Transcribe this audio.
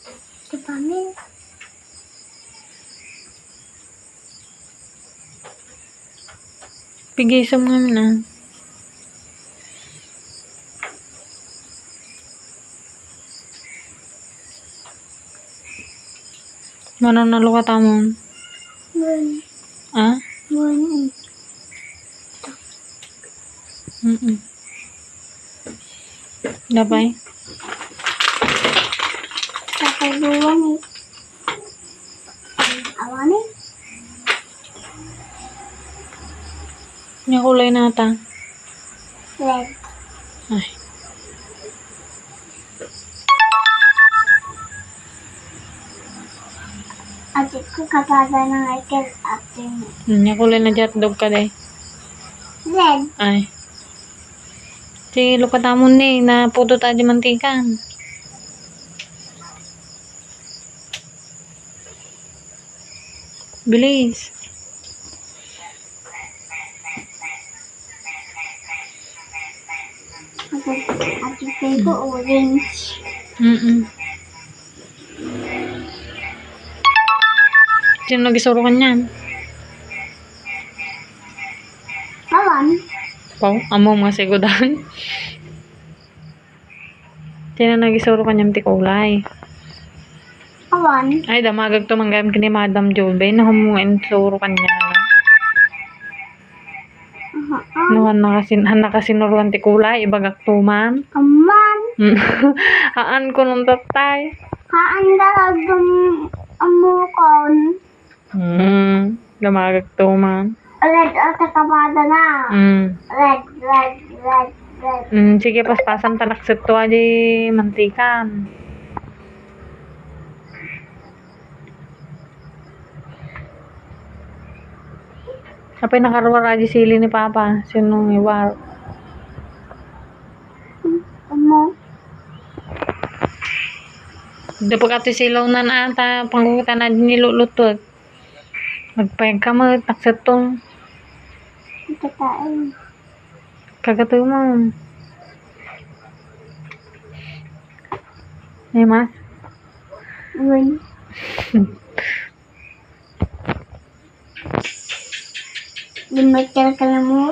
Ito pa, Mel. Pigisan mo namin ah. Manong nalukat amon. One. Ah? One. Dapay? Tapos buwan eh. Awan eh. Yung kulay nata. Red. Ay. Adik ko kapada ng Michael after me. Yung kulay na jatdog ka day. Red. Ay. Sige, lukat amon ni. Na puto tayo di mantikan. Bilis. Adik ko orange. Sino nagisuro ka niyan? Awan. Pau, amo mga segudan. Sino nagisuro ka niyan ti kulay? Awan. Ay, damagag to manggayam kini Madam Jobe. Nahumuin suro ka niya. No, nakasinurwan ti kulay. Ibagak tuman. Aman. Haan ko nung tatay. Haan dalagong amukon. Damagag tuman. Red o kapada na. Red. Sige, paspasan tanaksit to aji mantikan. Apay nakaruwar aji sili ni Papa. Sino iwar? Amo. Di pa kati silaw na ata. Pangkukitan na din nilulutot. Magpayag ka mo. Taksit to. Ito tayo. Kagatoy mo. Ay, mas? Uy. Limit ka mo.